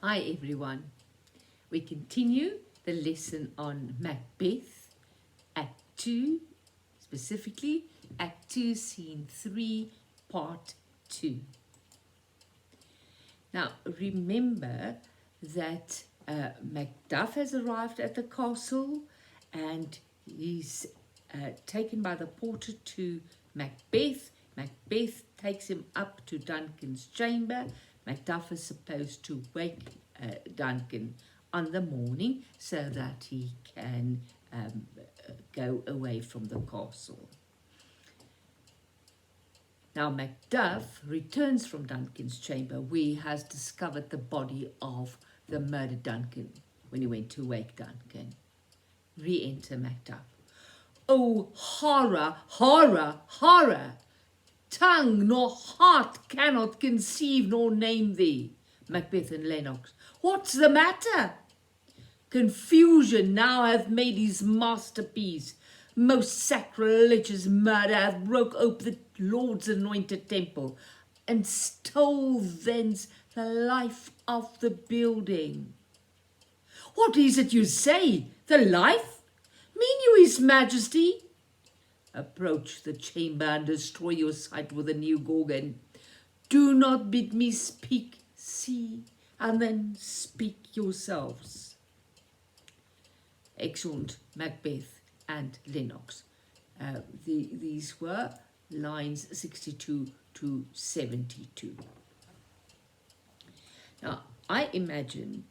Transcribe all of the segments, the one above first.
Hi everyone. We continue the lesson on Macbeth, Act 2, specifically Act 2, Scene 3, Part 2. Now remember that Macduff has arrived at the castle and he's taken by the porter to Macbeth. Macbeth takes him up to Duncan's chamber. Macduff is supposed to wake Duncan on the morning so that he can go away from the castle. Now Macduff returns from Duncan's chamber where he has discovered the body of the murdered Duncan when he went to wake Duncan. Re-enter Macduff. Oh, horror, horror, horror! Tongue nor heart cannot conceive nor name thee. Macbeth and Lennox. What's the matter? Confusion now hath made his masterpiece. Most sacrilegious murder hath broke ope the Lord's anointed temple, and stole thence the life of the building. What is it you say? The life? Mean you his majesty? Approach the chamber and destroy your sight with a new gorgon. Do not bid me speak, see, and then speak yourselves. Exeunt Macbeth and Lennox. These were lines 62 to 72. Now, I imagine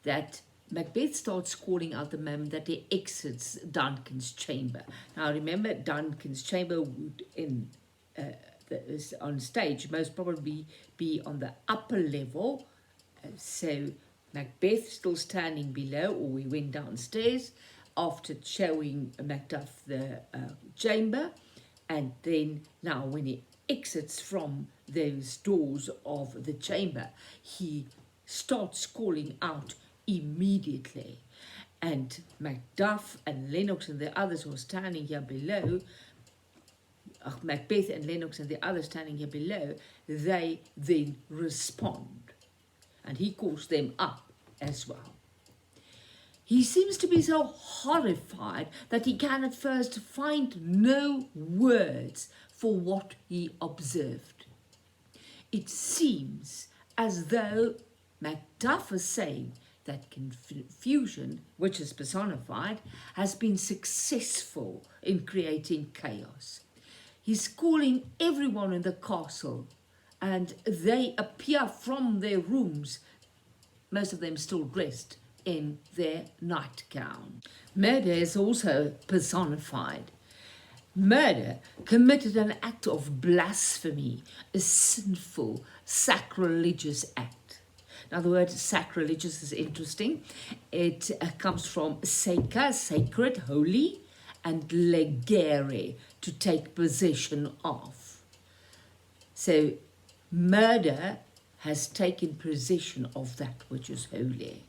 that Macbeth starts calling out the moment that he exits Duncan's chamber. Now, remember, Duncan's chamber would on stage most probably be on the upper level. So Macbeth still standing below, or he went downstairs after showing Macduff the chamber. And then now when he exits from those doors of the chamber, he starts calling out immediately. And Macduff and Lennox and the others who are standing here below, Macbeth and Lennox and the others standing here below, they then respond. And he calls them up as well. He seems to be so horrified that he can at first find no words for what he observed. It seems as though Macduff is saying that confusion, which is personified, has been successful in creating chaos. He's calling everyone in the castle, and they appear from their rooms, most of them still dressed in their nightgown. Murder is also personified. Murder committed an act of blasphemy, a sinful, sacrilegious act. Now the word sacrilegious is interesting. It comes from seca, sacred, holy, and legere, to take possession of. So murder has taken possession of that which is holy.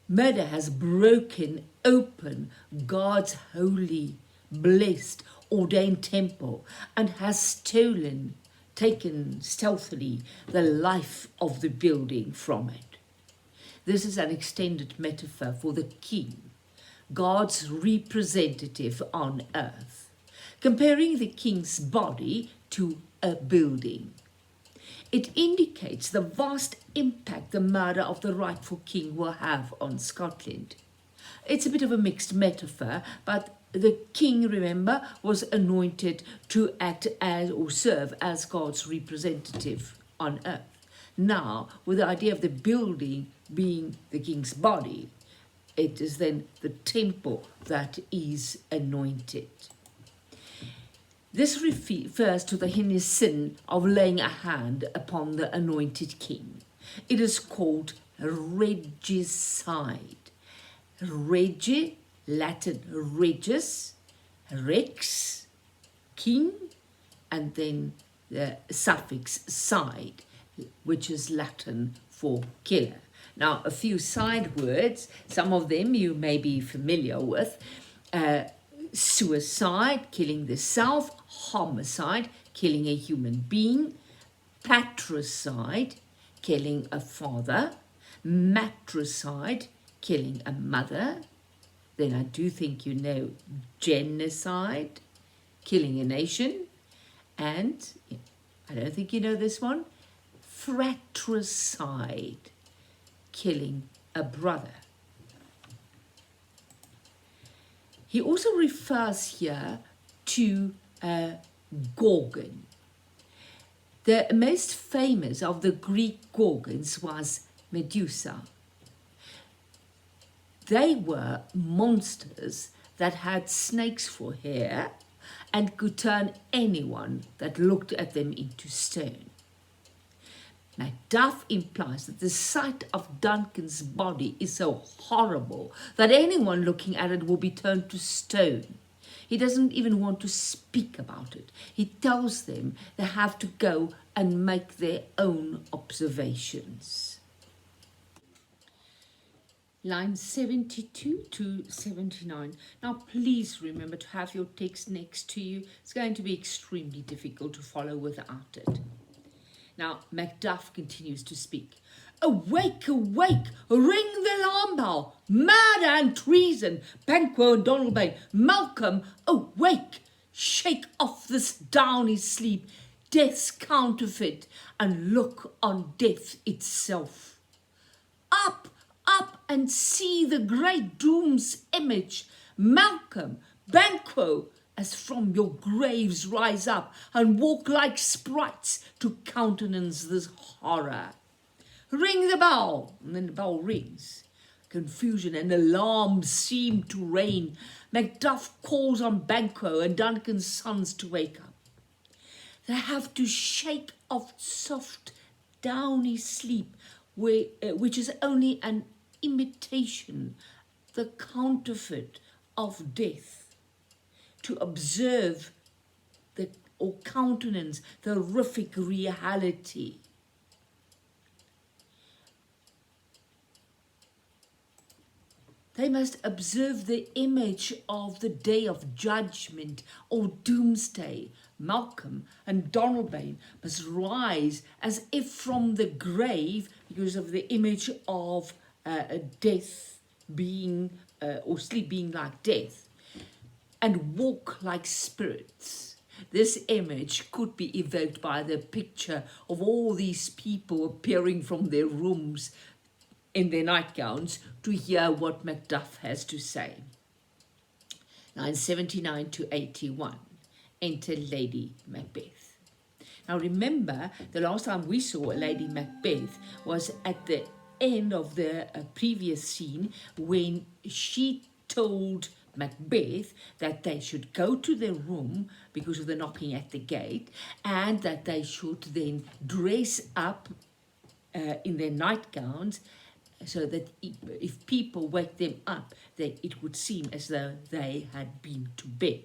Murder has broken open God's holy, blessed, ordained temple and has taken stealthily the life of the building from it. This is an extended metaphor for the king, God's representative on earth, comparing the king's body to a building. It indicates the vast impact the murder of the rightful king will have on Scotland. It's a bit of a mixed metaphor, but the king, remember, was anointed to act as or serve as God's representative on earth. Now, with the idea of the building being the king's body, it is then the temple that is anointed. This refers to the heinous sin of laying a hand upon the anointed king. It is called regicide. Regi, Latin regis, rex, king, and then the suffix side, which is Latin for killer. Now, a few side words, some of them you may be familiar with. Suicide, killing the self. Homicide, killing a human being. Patricide, killing a father, matricide, killing a mother. Then I do think you know genocide, killing a nation, and I don't think you know this one, fratricide, killing a brother. He also refers here to Gorgon. The most famous of the Greek Gorgons was Medusa. They were monsters that had snakes for hair and could turn anyone that looked at them into stone. Macduff implies that the sight of Duncan's body is so horrible that anyone looking at it will be turned to stone. He doesn't even want to speak about it. He tells them they have to go and make their own observations. Lines 72 to 79. Now please remember to have your text next to you. It's going to be extremely difficult to follow without it. Now Macduff continues to speak. Awake, awake, ring the alarm bell, murder and treason, Banquo and Donalbain, Malcolm, awake, shake off this downy sleep, death's counterfeit, and look on death itself. Up, up and see the great doom's image, Malcolm, Banquo, as from your graves rise up and walk like sprites to countenance this horror. Ring the bell, and then the bell rings. Confusion and alarm seem to reign. Macduff calls on Banquo and Duncan's sons to wake up. They have to shake off soft, downy sleep, which is only an imitation, the counterfeit of death, to observe or countenance the horrific reality. They must observe the image of the day of judgment or doomsday. Malcolm and Donalbain must rise as if from the grave because of the image of death being, or sleep being like death, and walk like spirits. This image could be evoked by the picture of all these people appearing from their rooms in their nightgowns to hear what Macduff has to say. Lines 79 to 81. Enter Lady Macbeth. Now remember, the last time we saw Lady Macbeth was at the end of the previous scene when she told Macbeth that they should go to their room because of the knocking at the gate, and that they should then dress up in their nightgowns so that if people wake them up, it would seem as though they had been to bed.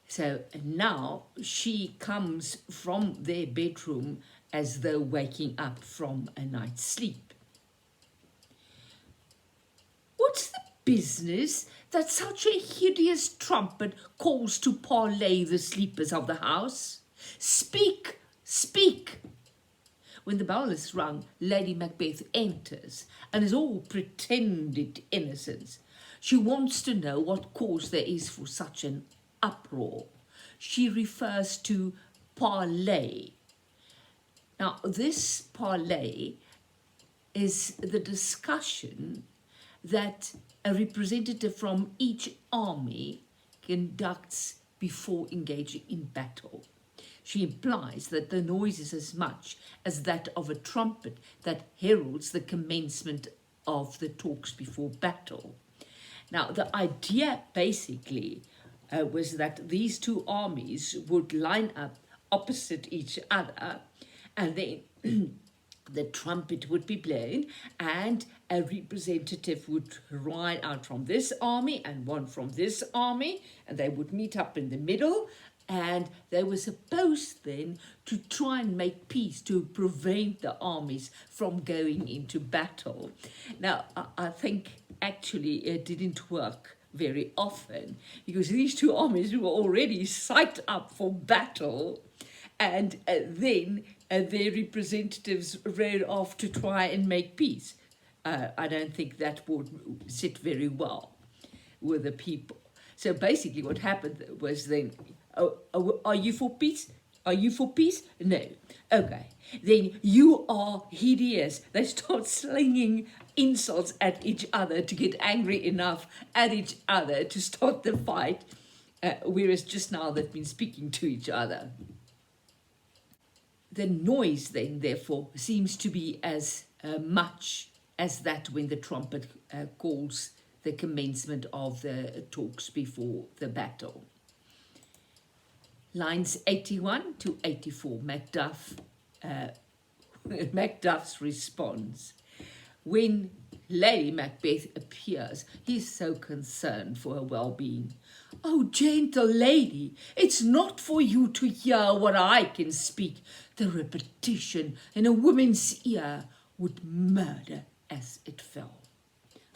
So now she comes from their bedroom as though waking up from a night's sleep. What's the business that such a hideous trumpet calls to parley the sleepers of the house? Speak, speak! When the bell is rung, Lady Macbeth enters and is all pretended innocence. She wants to know what cause there is for such an uproar. She refers to parley. Now, this parley is the discussion that a representative from each army conducts before engaging in battle. She implies that the noise is as much as that of a trumpet that heralds the commencement of the talks before battle. Now, the idea basically was that these two armies would line up opposite each other, and then the trumpet would be blown and a representative would ride out from this army and one from this army, and they would meet up in the middle, and they were supposed then to try and make peace to prevent the armies from going into battle. Now, I think actually it didn't work very often because these two armies were already psyched up for battle, and then their representatives rode off to try and make peace. I don't think that would sit very well with the people. So basically what happened was then, are you for peace? Are you for peace? No. Okay. Then you are hideous. They start slinging insults at each other to get angry enough at each other to start the fight, whereas just now they've been speaking to each other. The noise then, therefore, seems to be as much as that when the trumpet calls the commencement of the talks before the battle. Lines 81 to 84, Macduff's response. When Lady Macbeth appears, he's so concerned for her well-being. "Oh, gentle lady, it's not for you to hear what I can speak. The repetition in a woman's ear would murder as it fell."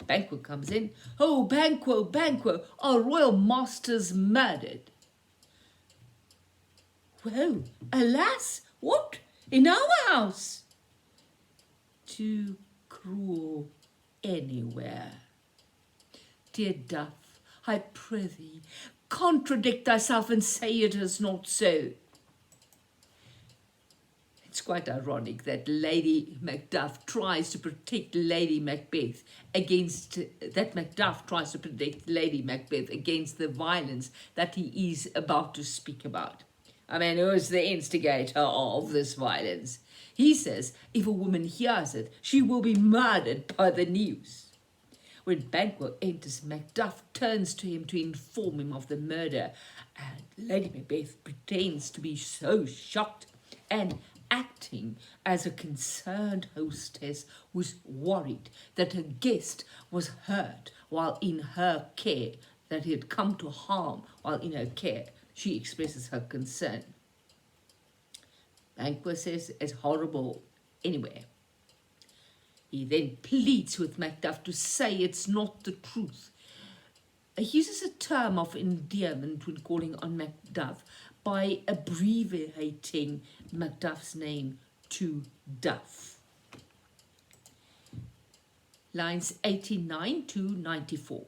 Banquo comes in. "Oh, Banquo, Banquo, our royal master's murdered." "Well, alas, what? In our house?" "Too cruel anywhere. Dear Duff, I prithee, contradict thyself and say it is not so." It's quite ironic that Lady Macduff tries to protect Lady Macbeth against the violence that he is about to speak about. I mean, who is the instigator of this violence? He says if a woman hears it, she will be murdered by the news. When Banquo enters, Macduff turns to him to inform him of the murder, and Lady Macbeth pretends to be so shocked and, acting as a concerned hostess, was worried that her guest was hurt while in her care, that he had come to harm while in her care. She expresses her concern. Banquo says it's horrible anyway. He then pleads with Macduff to say it's not the truth. He uses a term of endearment when calling on Macduff by abbreviating Macduff's name to Duff. Lines 89 to 94.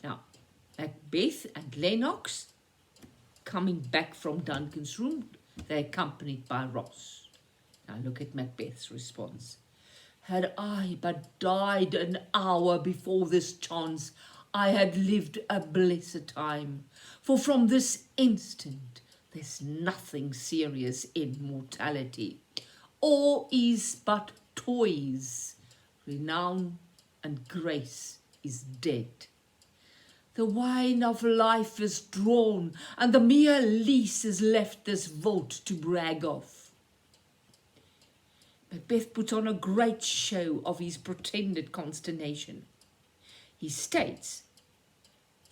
Now, Macbeth and Lennox coming back from Duncan's room, they're accompanied by Ross. Now look at Macbeth's response. "Had I but died an hour before this chance, I had lived a blessed time. For from this instant, there's nothing serious in mortality. All is but toys. Renown and grace is dead. The wine of life is drawn, and the mere lease is left this vault to brag of." Macbeth puts on a great show of his pretended consternation. He states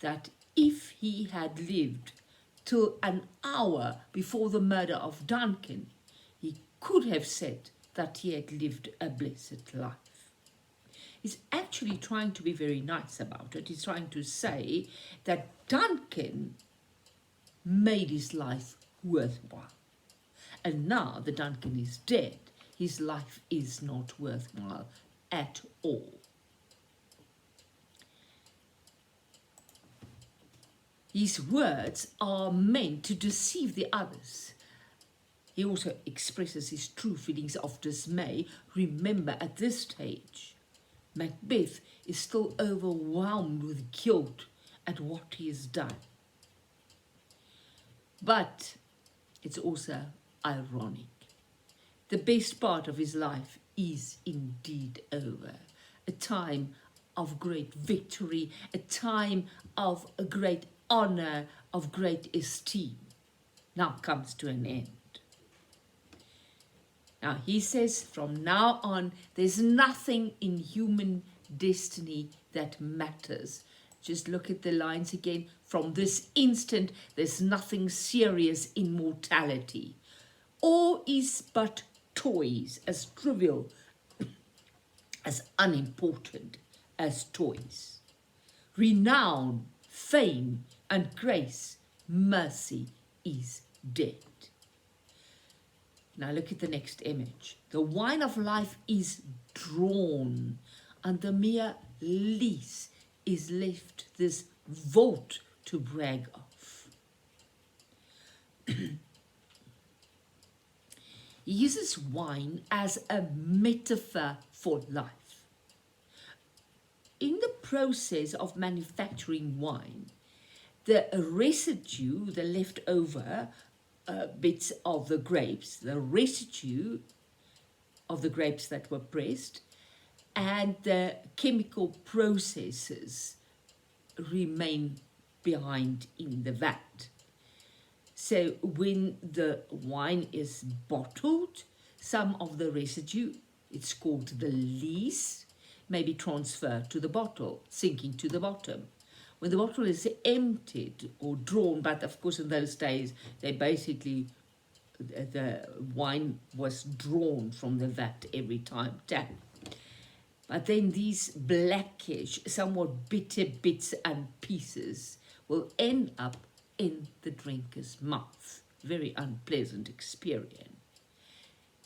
that if he had lived till an hour before the murder of Duncan, he could have said that he had lived a blessed life. He's actually trying to be very nice about it. He's trying to say that Duncan made his life worthwhile. And now that Duncan is dead, his life is not worthwhile at all. His words are meant to deceive the others. He also expresses his true feelings of dismay. Remember, at this stage, Macbeth is still overwhelmed with guilt at what he has done. But it's also ironic. The best part of his life is indeed over. A time of great victory, a time of a great honor, of great esteem, now comes to an end. Now he says from now on, there's nothing in human destiny that matters. Just look at the lines again. From this instant, there's nothing serious in mortality. All is but toys, as trivial, as unimportant as toys. Renown, fame, and grace, mercy is dead. Now look at the next image. The wine of life is drawn, and the mere lees is left this vault to brag of. He uses wine as a metaphor for life. In the process of manufacturing wine, the residue, the leftover bits of the grapes, the residue of the grapes that were pressed, and the chemical processes remain behind in the vat. So when the wine is bottled, some of the residue, it's called the lees, may be transferred to the bottle, sinking to the bottom. When the bottle is emptied or drawn, but of course in those days, the wine was drawn from the vat every time, tap. But then these blackish, somewhat bitter bits and pieces will end up in the drinker's mouth. Very unpleasant experience.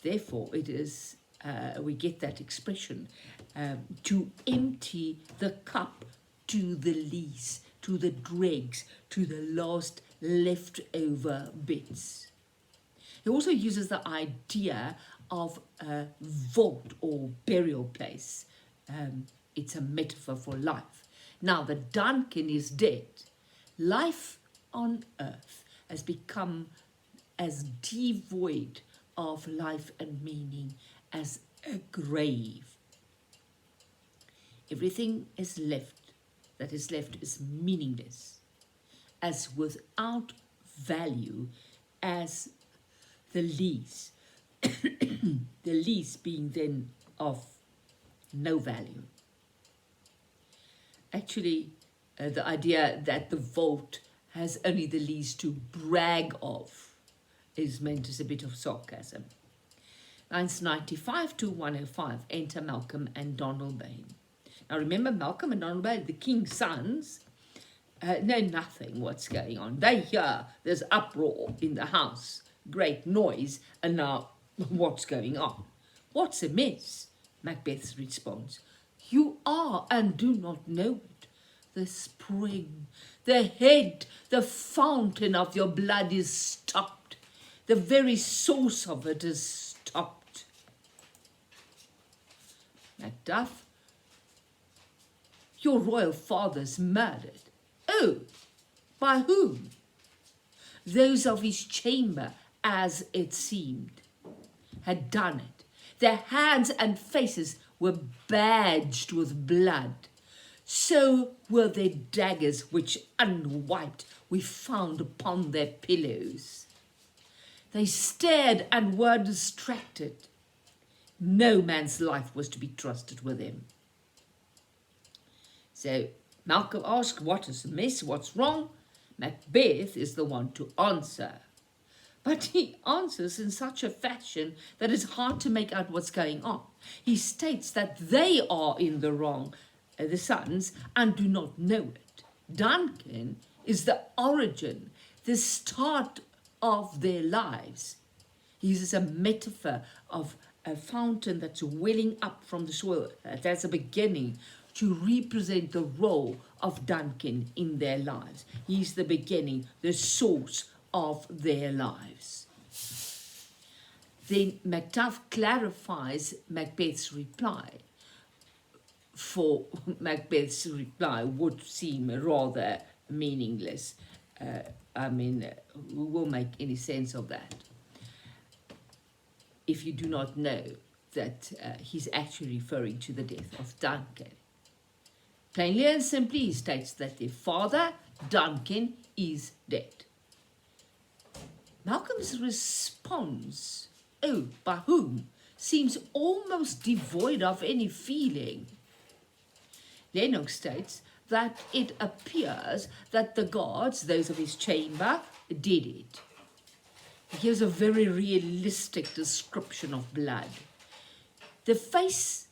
Therefore, it is, we get that expression, to empty the cup to the lees, to the dregs, to the last leftover bits. He also uses the idea of a vault or burial place. It's a metaphor for life. Now that Duncan is dead, life on earth has become as devoid of life and meaning as a grave. Everything that is left is meaningless, as without value as the lees. The lees being then of no value. Actually, the idea that the vault has only the lees to brag of is meant as a bit of sarcasm. Lines 95 to 105 enter Malcolm and Donalbain. Now remember, Malcolm and Donalbain, the king's sons, know nothing what's going on. They hear there's uproar in the house, great noise, and now what's going on? What's amiss? Macbeth responds. You are and do not know it. The spring, the head, the fountain of your blood is stopped. The very source of it is stopped. Macduff, your royal father's murdered. Oh, by whom? Those of his chamber, as it seemed, had done it. Their hands and faces were badged with blood. So were their daggers, which unwiped we found upon their pillows. They stared and were distracted. No man's life was to be trusted with them. So Malcolm asked, what is amiss, what's wrong? Macbeth is the one to answer. But he answers in such a fashion that it's hard to make out what's going on. He states that they are in the wrong, the sons, and do not know it. Duncan is the origin, the start of their lives. He uses a metaphor of a fountain that's welling up from the soil. That's a beginning to represent the role of Duncan in their lives. He's the beginning, the source of their lives. Then Macduff clarifies Macbeth's reply, for Macbeth's reply would seem rather meaningless. Who will make any sense of that if you do not know that he's actually referring to the death of Duncan. Plainly and simply, he states that their father, Duncan, is dead. Malcolm's response, oh, by whom, seems almost devoid of any feeling. Lennox states that it appears that the guards, those of his chamber, did it. He gives a very realistic description of blood. The face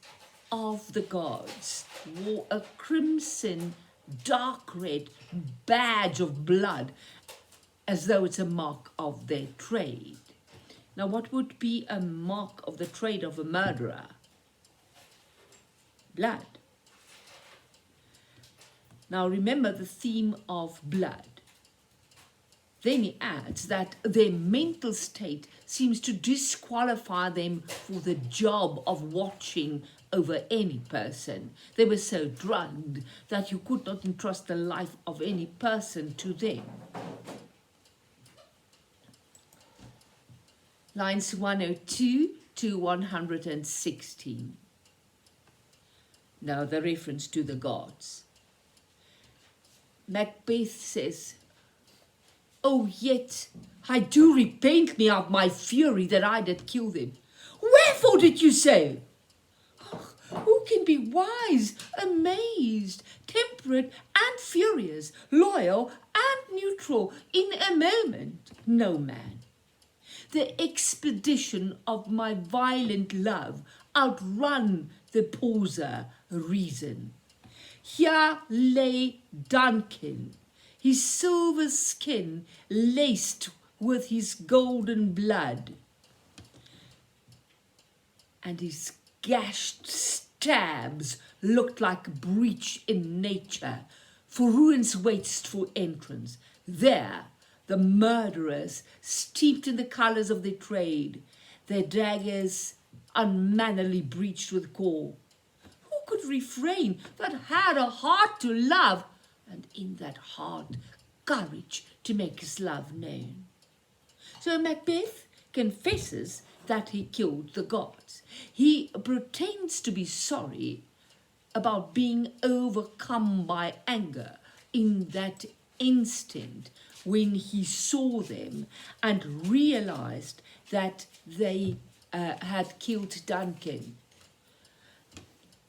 of the guards wore a crimson, dark red badge of blood, as though it's a mark of their trade. Now, what would be a mark of the trade of a murderer? Blood. Now, remember the theme of blood. Then he adds that their mental state seems to disqualify them for the job of watching over any person. They were so drugged that you could not entrust the life of any person to them. Lines 102 to 116. Now the reference to the gods. Macbeth says, "Oh, yet I do repent me of my fury that I did kill them." "Wherefore did you so?" "Who can be wise, amazed, temperate and furious, loyal and neutral in a moment? No man. The expedition of my violent love outrun the pauser reason. Here lay Duncan, his silver skin laced with his golden blood, and his gashed stabs looked like a breach in nature, for ruin's wasteful entrance. There the murderers, steeped in the colours of their trade, their daggers unmannerly breached with gore. Who could refrain that had a heart to love, and in that heart courage to make his love known?" So Macbeth confesses that he killed the gods. He pretends to be sorry about being overcome by anger in that instant when he saw them and realized that they had killed Duncan.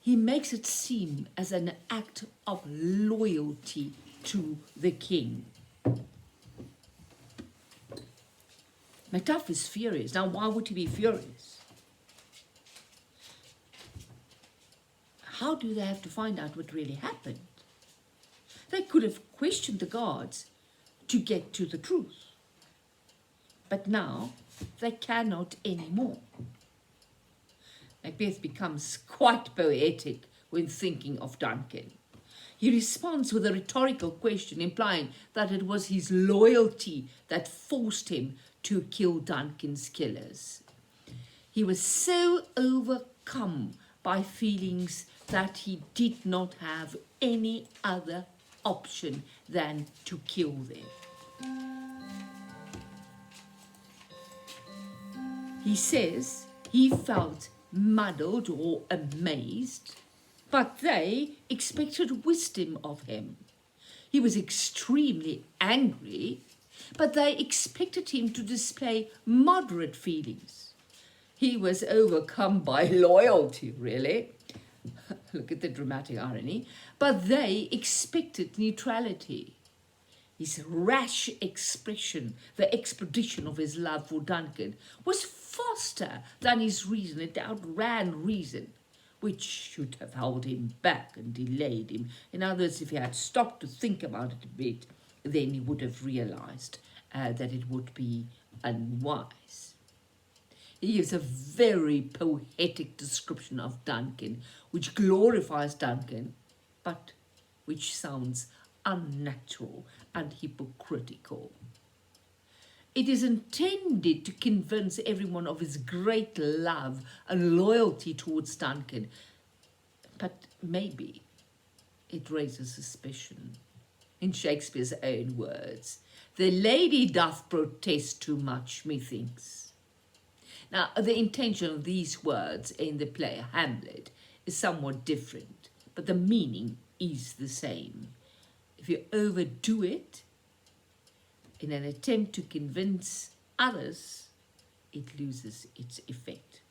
He makes it seem as an act of loyalty to the king. Macduff is furious. Now, why would he be furious? How do they have to find out what really happened? They could have questioned the gods to get to the truth. But now they cannot anymore. Macbeth becomes quite poetic when thinking of Duncan. He responds with a rhetorical question implying that it was his loyalty that forced him to kill Duncan's killers. He was so overcome by feelings that he did not have any other option than to kill them. He says he felt muddled or amazed, but they expected wisdom of him. He was extremely angry, but they expected him to display moderate feelings. He was overcome by loyalty, really. Look at the dramatic irony. But they expected neutrality. His rash expression, the expedition of his love for Duncan, was faster than his reason. It outran reason, which should have held him back and delayed him. In other words, if he had stopped to think about it a bit, then he would have realized that it would be unwise. He gives a very poetic description of Duncan, which glorifies Duncan, but which sounds unnatural and hypocritical. It is intended to convince everyone of his great love and loyalty towards Duncan, but maybe it raises suspicion. In Shakespeare's own words, "The lady doth protest too much, methinks." Now, the intention of these words in the play Hamlet is somewhat different, but the meaning is the same. If you overdo it in an attempt to convince others, it loses its effect.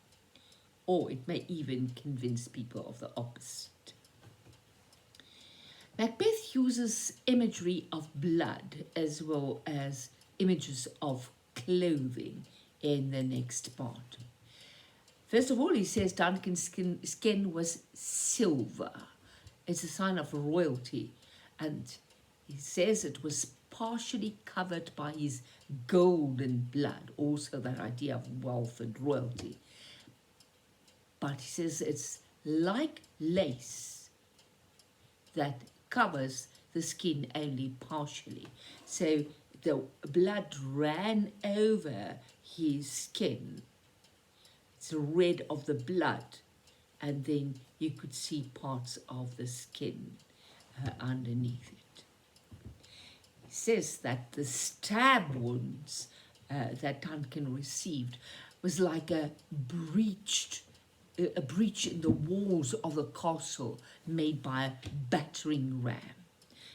Or it may even convince people of the opposite. Macbeth uses imagery of blood as well as images of clothing in the next part. First of all, he says Duncan's skin was silver. It's a sign of royalty, and he says it was partially covered by his golden blood, also that idea of wealth and royalty. But he says it's like lace that covers the skin only partially. So the blood ran over his skin. It's red of the blood, and then you could see parts of the skin underneath it. He says that the stab wounds that Duncan received was like a breach in the walls of the castle made by a battering ram.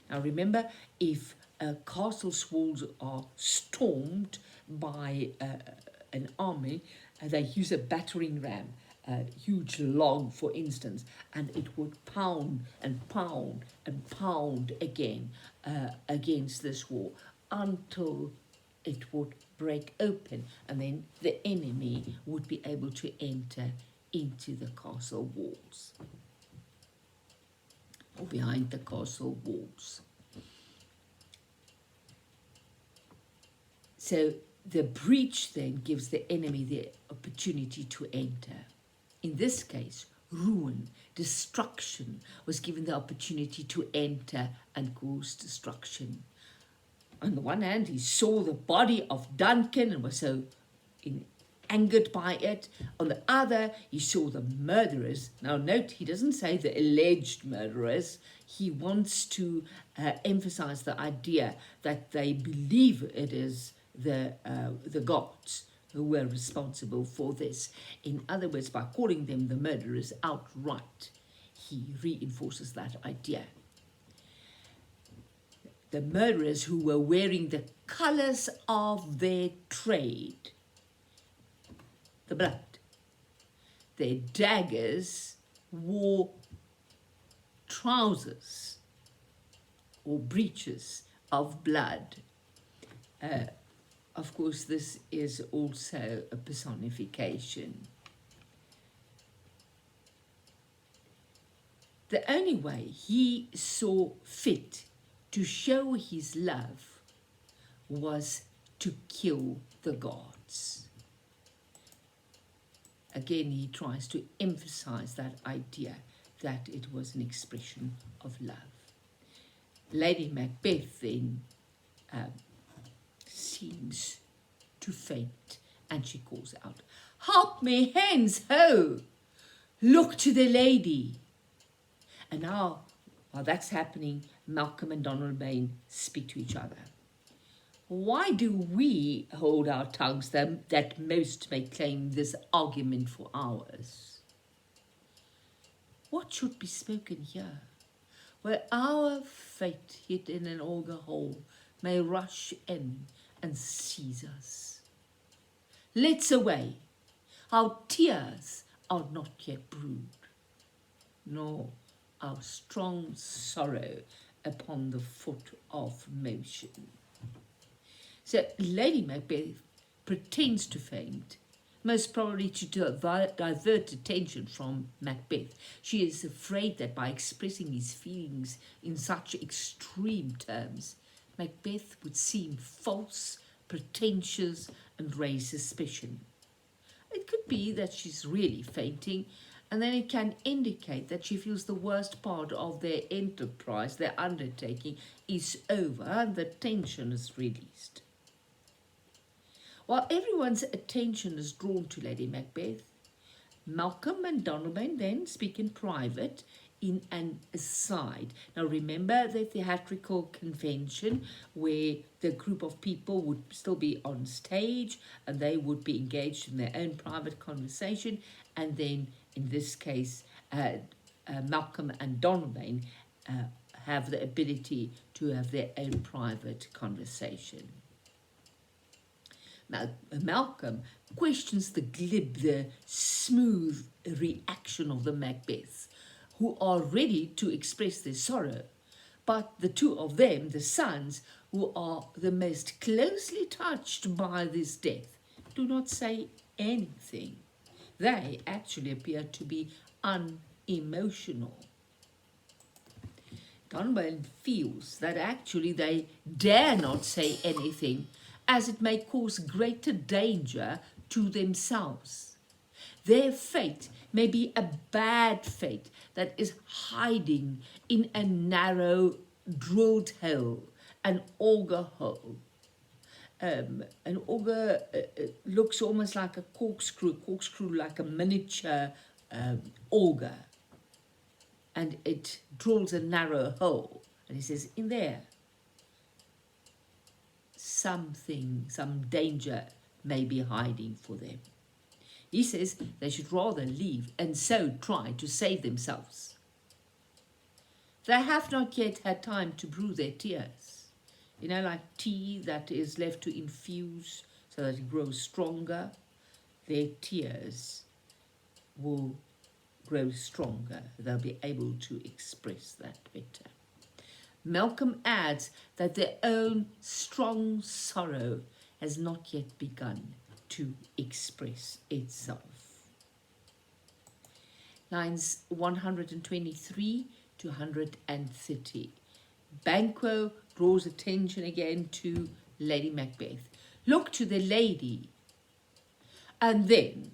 Now remember, if a castle's walls are stormed by an army, they use a battering ram, a huge log for instance, and it would pound and pound and pound again against this wall until it would break open, and then the enemy would be able to enter into the castle walls, or behind the castle walls. So the breach then gives the enemy the opportunity to enter. In this case, ruin, destruction was given the opportunity to enter and cause destruction. On the one hand, he saw the body of Duncan and was so angered by it. On the other, he saw the murderers. Now note, he doesn't say the alleged murderers. He wants to emphasize the idea that they believe it is the gods who were responsible for this. In other words, by calling them the murderers outright, he reinforces that idea. The murderers who were wearing the colors of their trade, the blood. Their daggers wore trousers or breeches of blood. Of course, this is also a personification. The only way he saw fit to show his love was to kill the gods. Again, he tries to emphasize that idea that it was an expression of love. Lady Macbeth then seems to faint, and she calls out, "Help me hence, ho! Look to the lady." And now, while that's happening, Malcolm and Donalbain speak to each other. Why do we hold our tongues that most may claim this argument for ours? What should be spoken here? Where our fate hid in an auger hole may rush in and seize us. Let's away, our tears are not yet brewed, nor our strong sorrow upon the foot of motion. So Lady Macbeth pretends to faint, most probably to divert attention from Macbeth. She is afraid that by expressing his feelings in such extreme terms, Macbeth would seem false, pretentious, and raise suspicion. It could be that she's really fainting, and then it can indicate that she feels the worst part of their enterprise, their undertaking, is over and the tension is released. While everyone's attention is drawn to Lady Macbeth, Malcolm and Donalbain then speak in private in an aside. Now remember the theatrical convention where the group of people would still be on stage and they would be engaged in their own private conversation, and then in this case Malcolm and Donalbain have the ability to have their own private conversation. Malcolm questions the glib, the smooth reaction of the Macbeths, who are ready to express their sorrow. But the two of them, the sons, who are the most closely touched by this death, do not say anything. They actually appear to be unemotional. Donalbain feels that actually they dare not say anything, as it may cause greater danger to themselves. Their fate may be a bad fate that is hiding in a narrow drilled hole, an auger hole. An auger looks almost like a corkscrew like a miniature auger. And it drills a narrow hole. And he says, in there, some danger may be hiding for them. He says they should rather leave and so try to save themselves. They have not yet had time to brew their tears. You know, like tea that is left to infuse so that it grows stronger. Their tears will grow stronger. They'll be able to express that better. Malcolm adds that their own strong sorrow has not yet begun to express itself. Lines 123 to 130. Banquo draws attention again to Lady Macbeth. Look to the lady. And then,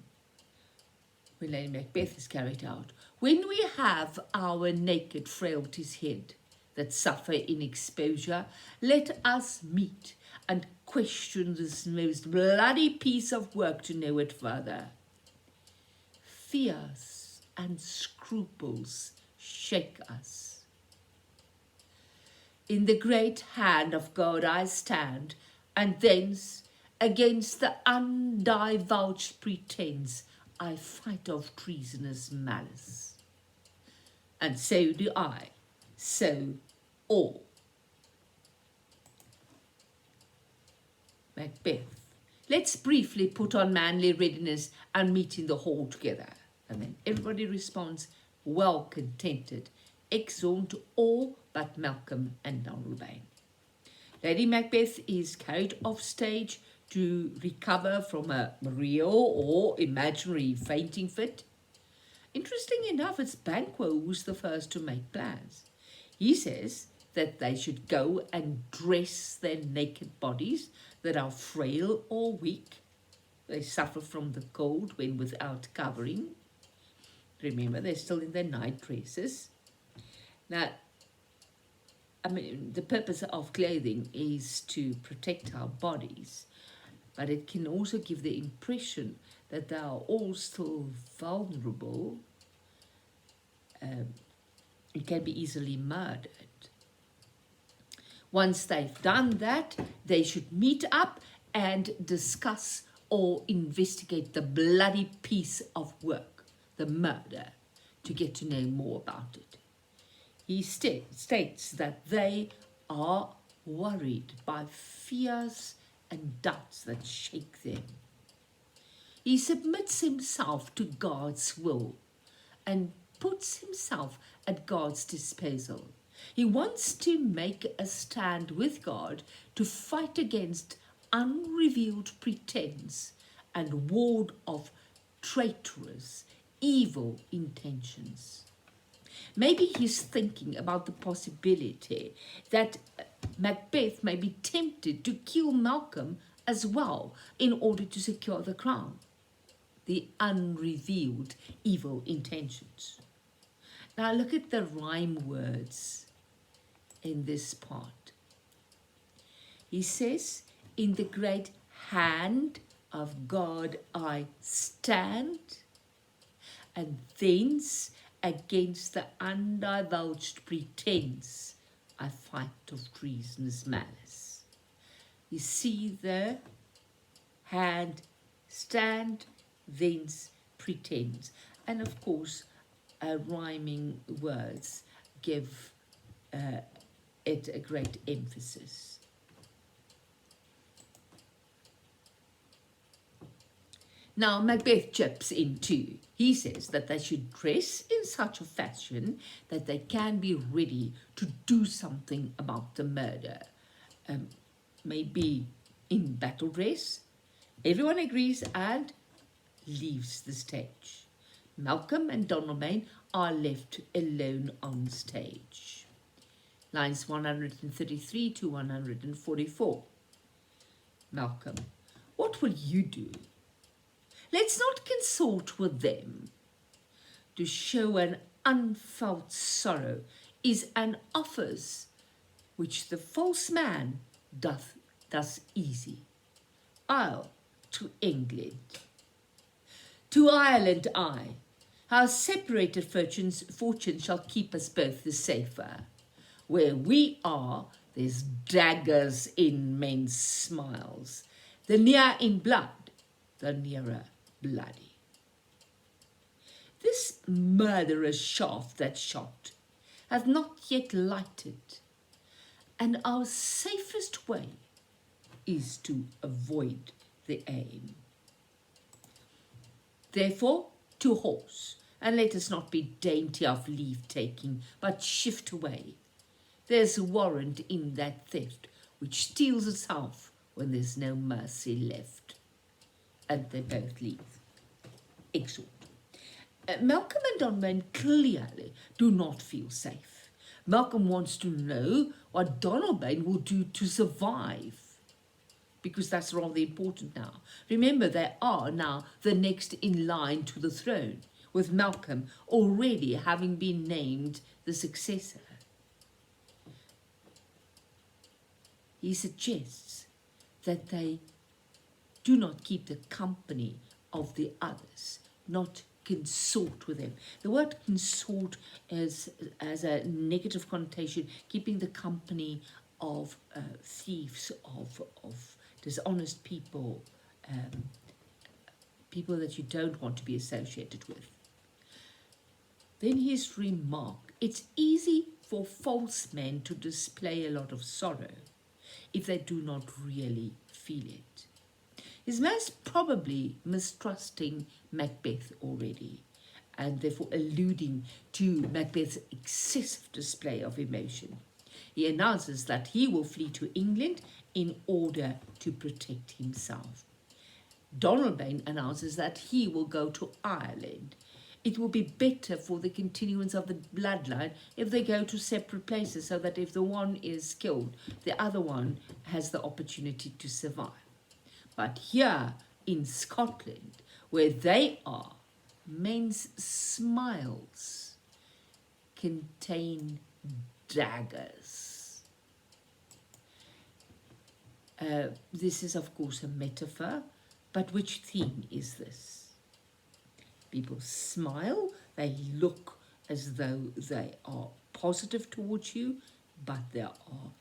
when Lady Macbeth is carried out, when we have our naked frailties hid that suffer in exposure, let us meet and question this most bloody piece of work to know it further. Fears and scruples shake us. In the great hand of God I stand, and thence against the undivulged pretence I fight of treasonous malice. And so do I, so all. Macbeth. Let's briefly put on manly readiness and meet in the hall together. And then everybody responds, well contented, exeunt all but Malcolm and Donalbain. Lady Macbeth is carried off stage to recover from a real or imaginary fainting fit. Interesting enough, it's Banquo who's the first to make plans. He says that they should go and dress their naked bodies that are frail or weak. They suffer from the cold when without covering. Remember, they're still in their night dresses. Now, I mean, the purpose of clothing is to protect our bodies, but it can also give the impression that they are all still vulnerable. It can be easily murdered. Once they've done that, they should meet up and discuss or investigate the bloody piece of work, the murder, to get to know more about it. He states that they are worried by fears and doubts that shake them. He submits himself to God's will and puts himself at God's disposal. He wants to make a stand with God to fight against unrevealed pretense and ward off traitorous, evil intentions. Maybe he's thinking about the possibility that Macbeth may be tempted to kill Malcolm as well in order to secure the crown. The unrevealed evil intentions. Now look at the rhyme words in this part. He says, in the great hand of God I stand, and thence against the undivulged pretense I fight of treasonous malice. You see the hand, stand, thence, pretends. And of course, rhyming words give it a great emphasis. Now, Macbeth chips in too. He says that they should dress in such a fashion that they can be ready to do something about the murder. Maybe in battle dress. Everyone agrees and leaves the stage. Malcolm and Donalbain are left alone on stage. lines 133 to 144. Malcolm, what will you do? Let's not consort with them. To show an unfelt sorrow is an office which the false man doth easy. I'll to England. To Ireland I. Our separated fortunes shall keep us both the safer. Where we are, there's daggers in men's smiles. The near in blood, the nearer bloody. This murderous shaft that shot hath not yet lighted, and our safest way is to avoid the aim. Therefore, to horse, and let us not be dainty of leave-taking, but shift away. There's a warrant in that theft which steals itself when there's no mercy left. And they both leave. Exhort. Malcolm and Donalbain clearly do not feel safe. Malcolm wants to know what Donalbain will do to survive, because that's rather important now. Remember, they are now the next in line to the throne, with Malcolm already having been named the successor. He suggests that they do not keep the company of the others, not consort with them. The word consort as a negative connotation, keeping the company of thieves, of dishonest people, people that you don't want to be associated with. Then his remark, it's easy for false men to display a lot of sorrow if they do not really feel it. He's most probably mistrusting Macbeth already, and therefore alluding to Macbeth's excessive display of emotion. He announces that he will flee to England in order to protect himself. Donalbain announces that he will go to Ireland. It will be better for the continuance of the bloodline if they go to separate places, so that if the one is killed, the other one has the opportunity to survive. But here in Scotland, where they are, men's smiles contain daggers. This is, of course, a metaphor, but which theme is this? People smile, they look as though they are positive towards you, but there are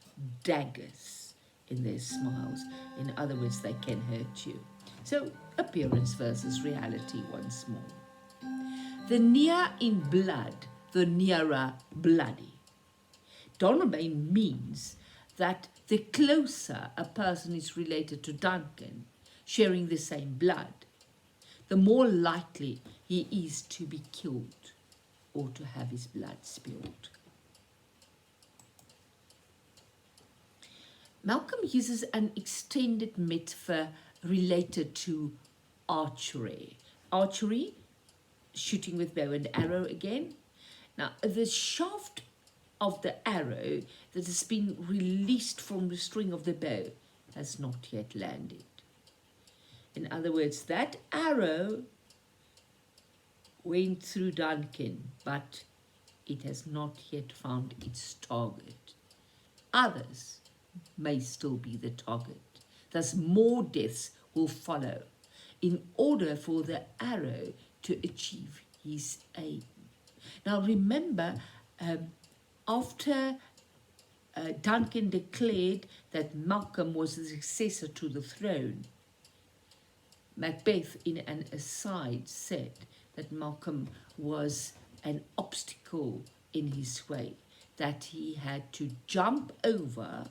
daggers in their smiles. In other words, they can hurt you. So, appearance versus reality once more. The near in blood, the nearer bloody. Donalbain means that the closer a person is related to Duncan, sharing the same blood, the more likely he is to be killed or to have his blood spilled. Malcolm uses an extended metaphor related to archery. Archery, shooting with bow and arrow again. Now, the shaft of the arrow that has been released from the string of the bow has not yet landed. In other words, that arrow went through Duncan, but it has not yet found its target. Others may still be the target. Thus, more deaths will follow in order for the arrow to achieve his aim. Now, remember, after Duncan declared that Malcolm was the successor to the throne, Macbeth, in an aside, said that Malcolm was an obstacle in his way, that he had to jump over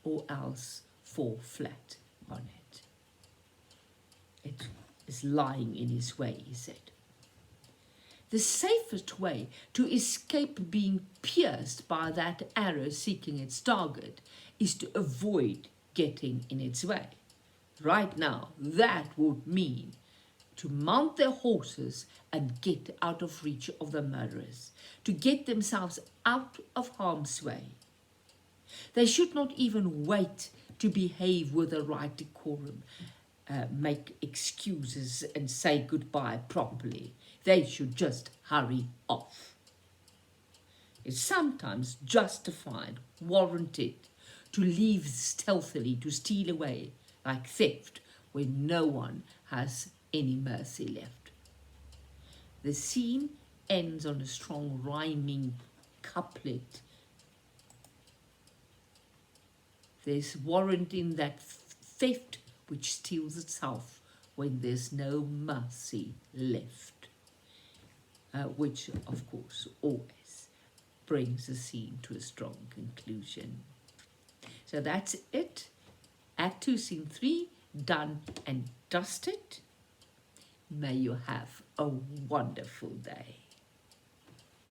or else fall flat on it. It is lying in his way, he said. The safest way to escape being pierced by that arrow seeking its target is to avoid getting in its way. Right now, that would mean to mount their horses and get out of reach of the murderers, to get themselves out of harm's way. They should not even wait to behave with the right decorum, make excuses and say goodbye properly. They should just hurry off. It's sometimes justified, warranted, to leave stealthily, to steal away, like theft, when no one has any mercy left. The scene ends on a strong rhyming couplet. There's warrant in that theft which steals itself when there's no mercy left, which, of course, always brings the scene to a strong conclusion. So that's it. Act 2, Scene 3, done and dusted. May you have a wonderful day.